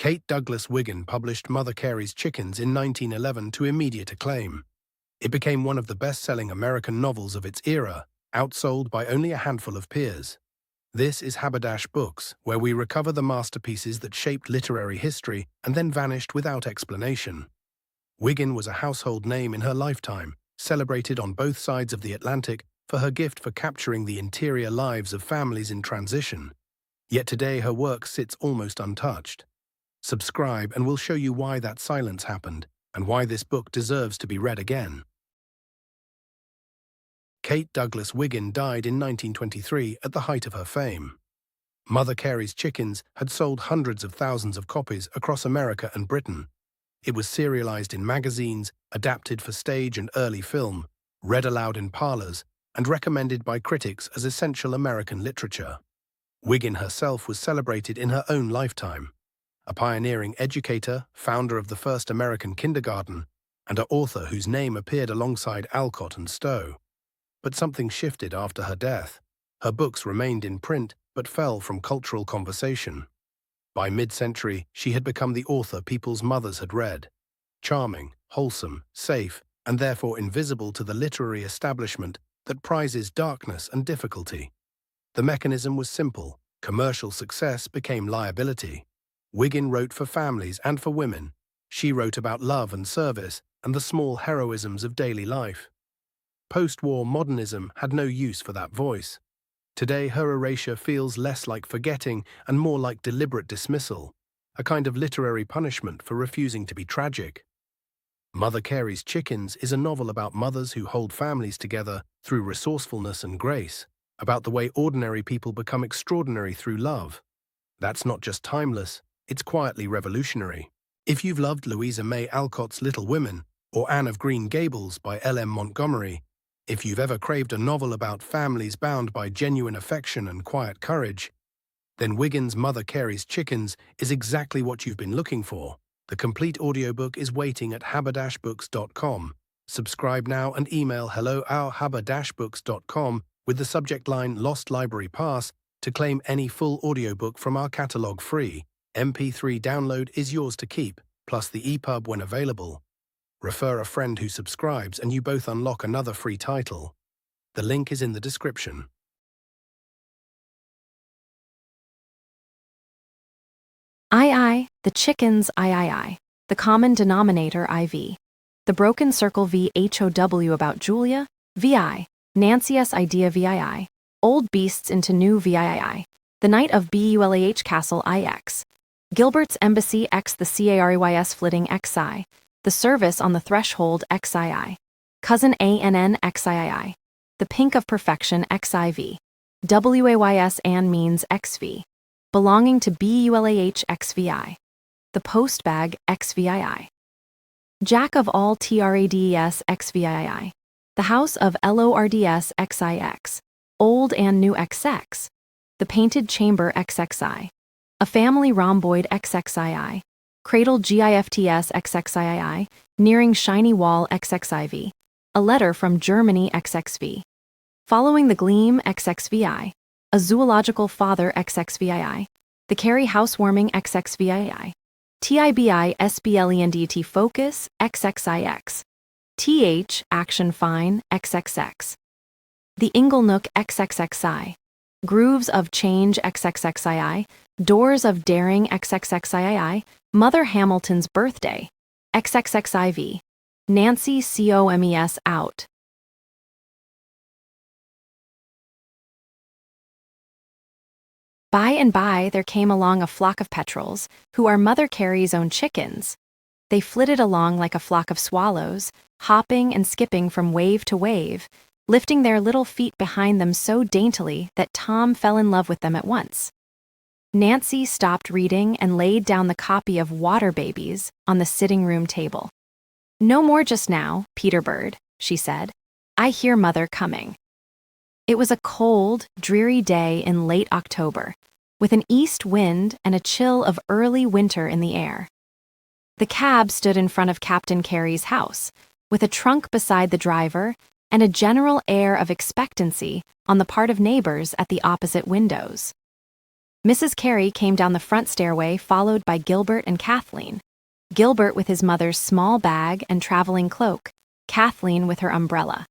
Kate Douglas Wiggin published Mother Carey's Chickens in 1911 to immediate acclaim. It became one of the best-selling American novels of its era, outsold by only a handful of peers. This is Haberdash Books, where we recover the masterpieces that shaped literary history and then vanished without explanation. Wiggin was a household name in her lifetime, celebrated on both sides of the Atlantic for her gift for capturing the interior lives of families in transition. Yet today her work sits almost untouched. Subscribe and we'll show you why that silence happened and why this book deserves to be read again. Kate Douglas Wiggin died in 1923 at the height of her fame. Mother Carey's Chickens had sold hundreds of thousands of copies across America and Britain. It was serialized in magazines, adapted for stage and early film, read aloud in parlors, and recommended by critics as essential American literature. Wiggin herself was celebrated in her own lifetime. A pioneering educator, founder of the first American kindergarten, and an author whose name appeared alongside Alcott and Stowe. But something shifted after her death. Her books remained in print but fell from cultural conversation. By mid-century, she had become the author people's mothers had read. Charming, wholesome, safe, and therefore invisible to the literary establishment that prizes darkness and difficulty. The mechanism was simple. Commercial success became liability. Wiggin wrote for families and for women. She wrote about love and service and the small heroisms of daily life. Post-war modernism had no use for that voice. Today her erasure feels less like forgetting and more like deliberate dismissal, a kind of literary punishment for refusing to be tragic. Mother Carey's Chickens is a novel about mothers who hold families together through resourcefulness and grace, about the way ordinary people become extraordinary through love. That's not just timeless, it's quietly revolutionary. If you've loved Louisa May Alcott's Little Women or Anne of Green Gables by L.M. Montgomery, if you've ever craved a novel about families bound by genuine affection and quiet courage, then Wiggin's Mother Carey's Chickens is exactly what you've been looking for. The complete audiobook is waiting at haberdashbooks.com. Subscribe now and email hello@haberdashbooks.com with the subject line Lost Library Pass to claim any full audiobook from our catalog free. MP3 download is yours to keep, plus the EPUB when available. Refer a friend who subscribes and you both unlock another free title. The link is in the description. The chickens I. The common denominator IV. The broken circle VHOW about Julia, VI. Nancy's idea VII. Old beasts into new VII. The night of BULAH Castle IX. Gilbert's Embassy X the CAREYS flitting XI. The service on the threshold XII. Cousin ANN XII. The pink of perfection XIV. WAYS Ann means XV. Belonging to BULAH XVI. The post bag XVII. Jack of all TRADES XVII. The house of LORDS XIX. Old and new XX. The painted chamber XXI. A family rhomboid XXII. Cradle GIFTS XXII. Nearing shiny wall XXIV. A letter from Germany XXV. Following the gleam XXVI. A zoological father XXVII. The Carey housewarming XXVII. TIBI SBLENDT focus XXIX. TH action fine XXX. The Inglenook XXXI. Grooves of change XXXII. Doors of daring XXXII. Mother Hamilton's birthday XXXIV. Nancy COMES out. By and by there came along a flock of petrels, who are Mother Carey's own chickens. They flitted along like a flock of swallows, hopping and skipping from wave to wave, lifting their little feet behind them so daintily that Tom fell in love with them at once. Nancy stopped reading and laid down the copy of Water Babies on the sitting room table. "No more just now, Peter Bird," she said. "I hear Mother coming." It was a cold, dreary day in late October, with an east wind and a chill of early winter in the air. The cab stood in front of Captain Carey's house, with a trunk beside the driver and a general air of expectancy on the part of neighbors at the opposite windows. Mrs. Carey came down the front stairway, followed by Gilbert and Kathleen. Gilbert with his mother's small bag and traveling cloak, Kathleen with her umbrella,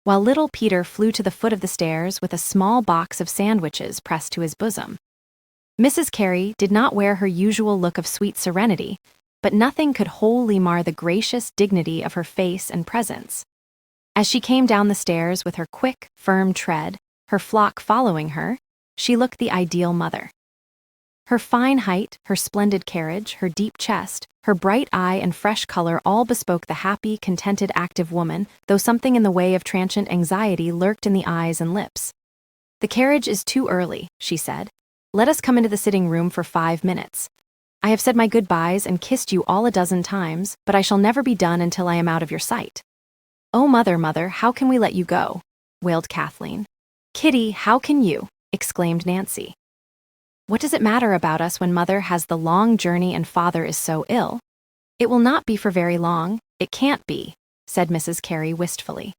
while little Peter flew to the foot of the stairs with a small box of sandwiches pressed to his bosom. Mrs. Carey did not wear her usual look of sweet serenity, but nothing could wholly mar the gracious dignity of her face and presence. As she came down the stairs with her quick, firm tread, her flock following her, she looked the ideal mother. Her fine height, her splendid carriage, her deep chest, her bright eye and fresh color all bespoke the happy, contented, active woman, though something in the way of transient anxiety lurked in the eyes and lips. "The carriage is too early," she said. "Let us come into the sitting room for 5 minutes. I have said my goodbyes and kissed you all a dozen times, but I shall never be done until I am out of your sight." "Oh, mother, how can we let you go?" wailed Kathleen. "Kitty, how can you?" exclaimed Nancy. "What does it matter about us when mother has the long journey and father is so ill? It will not be for very long, it can't be," said Mrs. Carey wistfully.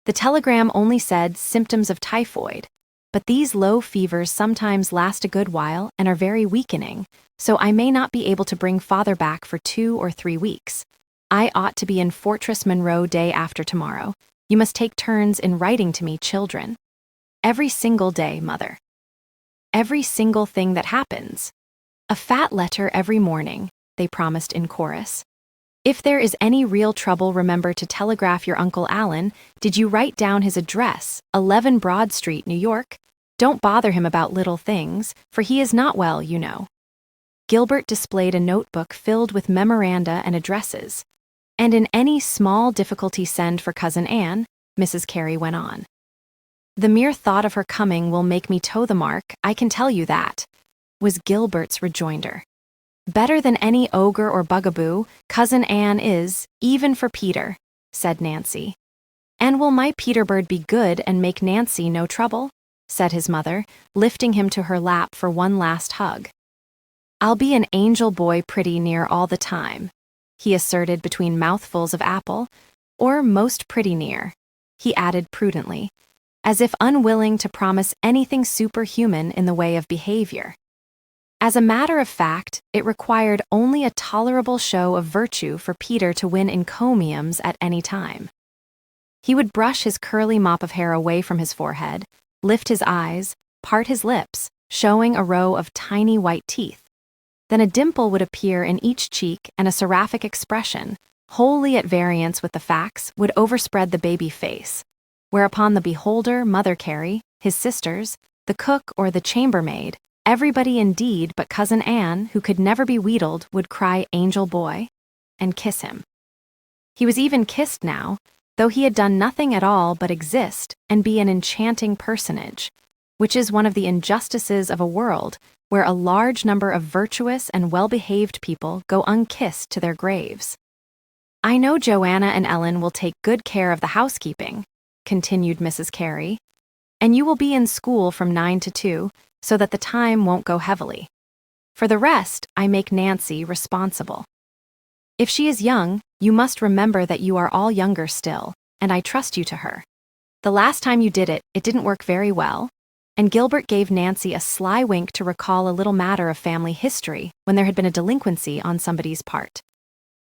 "The telegram only said symptoms of typhoid, but these low fevers sometimes last a good while and are very weakening, so I may not be able to bring father back for 2 or 3 weeks. I ought to be in Fortress Monroe day after tomorrow. You must take turns in writing to me, children. Every single day, mother. Every single thing that happens. A fat letter every morning," they promised in chorus. "If there is any real trouble, remember to telegraph your Uncle Allen. Did you write down his address, 11 Broad Street, New York? Don't bother him about little things, for he is not well, you know." Gilbert displayed a notebook filled with memoranda and addresses. "And in any small difficulty send for Cousin Anne," Mrs. Carey went on. "The mere thought of her coming will make me toe the mark, I can tell you that," was Gilbert's rejoinder. "Better than any ogre or bugaboo, Cousin Anne is, even for Peter," said Nancy. "And will my Peter bird be good and make Nancy no trouble?" said his mother, lifting him to her lap for one last hug. "I'll be an angel boy pretty near all the time," he asserted between mouthfuls of apple, "or most pretty near," he added prudently, as if unwilling to promise anything superhuman in the way of behavior. As a matter of fact, it required only a tolerable show of virtue for Peter to win encomiums at any time. He would brush his curly mop of hair away from his forehead, lift his eyes, part his lips, showing a row of tiny white teeth. Then a dimple would appear in each cheek and a seraphic expression, wholly at variance with the facts, would overspread the baby face, whereupon the beholder, Mother Carey, his sisters, the cook or the chambermaid, everybody indeed but Cousin Anne, who could never be wheedled, would cry "Angel boy," and kiss him. He was even kissed now, though he had done nothing at all but exist and be an enchanting personage, which is one of the injustices of a world where a large number of virtuous and well-behaved people go unkissed to their graves. "I know Joanna and Ellen will take good care of the housekeeping," continued Mrs. Carey, "and you will be in school from 9 to 2, so that the time won't go heavily. For the rest, I make Nancy responsible. If she is young, you must remember that you are all younger still, and I trust you to her. The last time you did it, it didn't work very well," and Gilbert gave Nancy a sly wink to recall a little matter of family history when there had been a delinquency on somebody's part.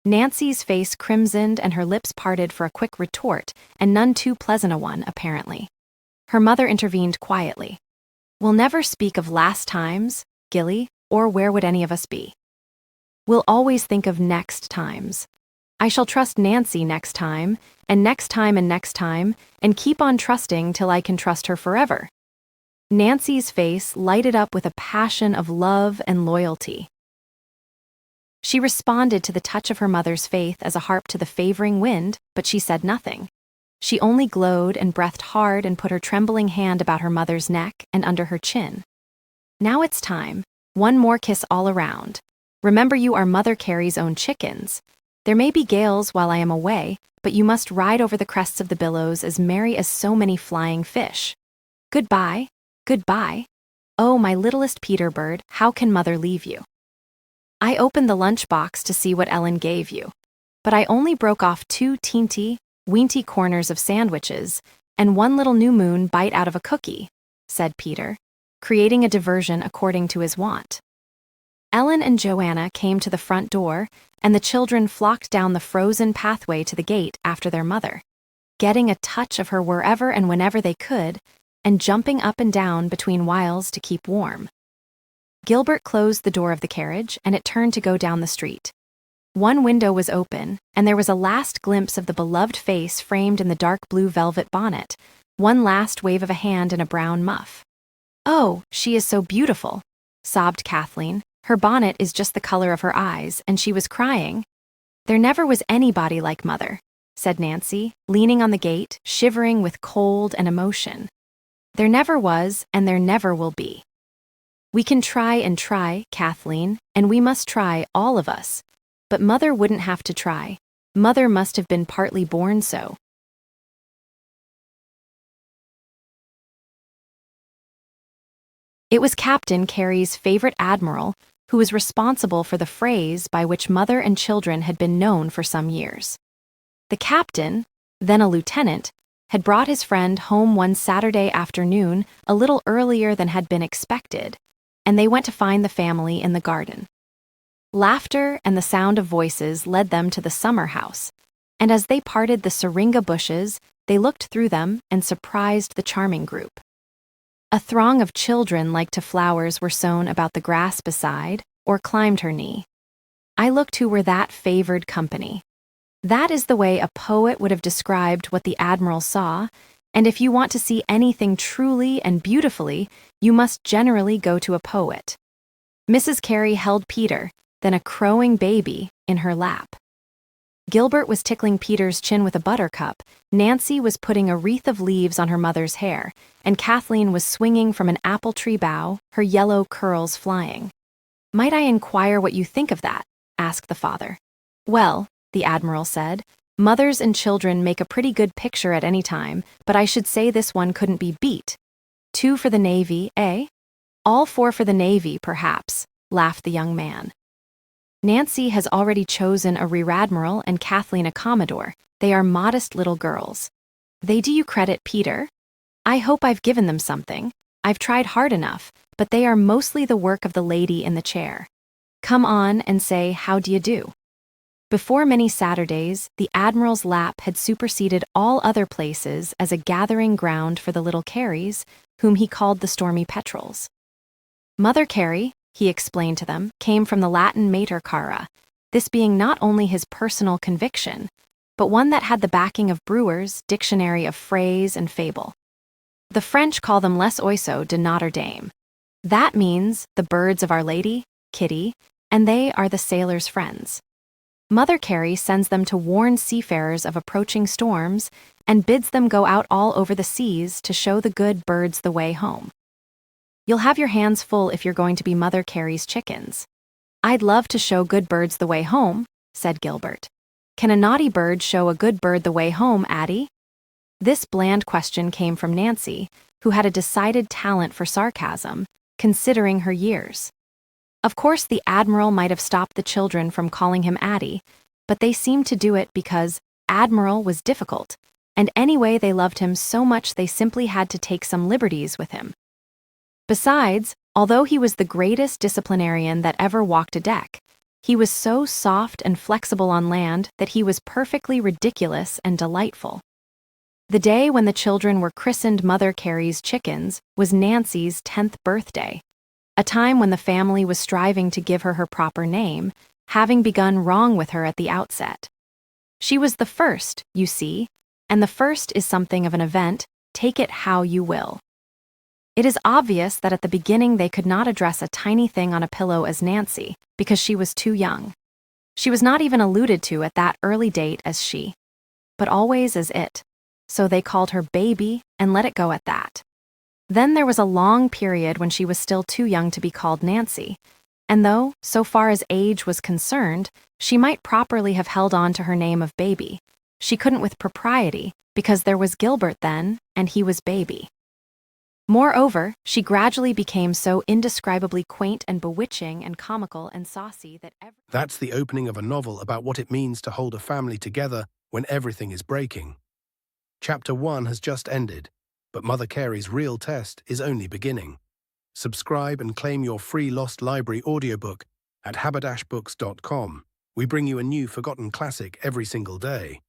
Nancy's face crimsoned and her lips parted for a quick retort, and none too pleasant a one, apparently. Her mother intervened quietly. "We'll never speak of last times, Gilly, or where would any of us be? We'll always think of next times. I shall trust Nancy next time, and next time and next time, and keep on trusting till I can trust her forever." Nancy's face lighted up with a passion of love and loyalty. She responded to the touch of her mother's faith as a harp to the favoring wind, but she said nothing. She only glowed and breathed hard and put her trembling hand about her mother's neck and under her chin. "Now it's time. One more kiss all around. Remember you are Mother Carey's own chickens. There may be gales while I am away, but you must ride over the crests of the billows as merry as so many flying fish. Goodbye, goodbye. Oh, my littlest Peter bird, how can Mother leave you? I opened the lunch box to see what Ellen gave you, but I only broke off 2 teenty, weenty corners of sandwiches and 1 little new moon bite out of a cookie," said Peter, creating a diversion according to his wont. Ellen and Joanna came to the front door, and the children flocked down the frozen pathway to the gate after their mother, getting a touch of her wherever and whenever they could, and jumping up and down between whiles to keep warm. Gilbert closed the door of the carriage, and it turned to go down the street. One window was open, and there was a last glimpse of the beloved face framed in the dark blue velvet bonnet, one last wave of a hand in a brown muff. "Oh, she is so beautiful," sobbed Kathleen. "Her bonnet is just the color of her eyes, and she was crying." "There never was anybody like Mother," said Nancy, leaning on the gate, shivering with cold and emotion. "There never was, and there never will be." "We can try and try, Kathleen, and we must try, all of us. But Mother wouldn't have to try. Mother must have been partly born so." It was Captain Carey's favorite admiral who was responsible for the phrase by which mother and children had been known for some years. The captain, then a lieutenant, had brought his friend home one Saturday afternoon a little earlier than had been expected, and they went to find the family in the garden. Laughter and the sound of voices led them to the summer house, and as they parted the syringa bushes, they looked through them and surprised the charming group. A throng of children like to flowers were sown about the grass beside, or climbed her knee. I looked who were that favored company. That is the way a poet would have described what the admiral saw, and if you want to see anything truly and beautifully, you must generally go to a poet. Mrs. Carey held Peter, then a crowing baby, in her lap. Gilbert was tickling Peter's chin with a buttercup, Nancy was putting a wreath of leaves on her mother's hair, and Kathleen was swinging from an apple tree bough, her yellow curls flying. "Might I inquire what you think of that?" asked the father. "Well," the admiral said, "mothers and children make a pretty good picture at any time, but I should say this one couldn't be beat. 2 for the Navy, eh?" "All 4 for the Navy, perhaps," laughed the young man. Nancy has already chosen a rear admiral and Kathleen a commodore. They are modest little girls. They do you credit, Peter? I hope I've given them something. I've tried hard enough, but they are mostly the work of the lady in the chair. Come on and say, how do you do? Before many Saturdays, the admiral's lap had superseded all other places as a gathering ground for the little Careys, whom he called the stormy petrels. Mother Carey, he explained to them, came from the Latin mater cara, this being not only his personal conviction, but one that had the backing of Brewer's Dictionary of Phrase and Fable. The French call them les oiseaux de Notre Dame. That means the birds of Our Lady, Kitty, and they are the sailors' friends. Mother Carey sends them to warn seafarers of approaching storms and bids them go out all over the seas to show the good birds the way home. You'll have your hands full if you're going to be Mother Carey's chickens. I'd love to show good birds the way home, said Gilbert. Can a naughty bird show a good bird the way home, Addie? This bland question came from Nancy, who had a decided talent for sarcasm, considering her years. Of course, the Admiral might have stopped the children from calling him Addie, but they seemed to do it because Admiral was difficult, and anyway they loved him so much they simply had to take some liberties with him. Besides, although he was the greatest disciplinarian that ever walked a deck, he was so soft and flexible on land that he was perfectly ridiculous and delightful. The day when the children were christened Mother Carey's chickens was Nancy's 10th birthday, a time when the family was striving to give her her proper name, having begun wrong with her at the outset. She was the first, you see, and the first is something of an event, take it how you will. It is obvious that at the beginning they could not address a tiny thing on a pillow as Nancy, because she was too young. She was not even alluded to at that early date as she, but always as it, so they called her Baby and let it go at that. Then there was a long period when she was still too young to be called Nancy, and though, so far as age was concerned, she might properly have held on to her name of Baby, she couldn't with propriety, because there was Gilbert then, and he was Baby. Moreover, she gradually became so indescribably quaint and bewitching and comical and saucy that That's the opening of a novel about what it means to hold a family together when everything is breaking. Chapter 1 has just ended, but Mother Carey's real test is only beginning. Subscribe and claim your free Lost Library audiobook at haberdashbooks.com. We bring you a new forgotten classic every single day.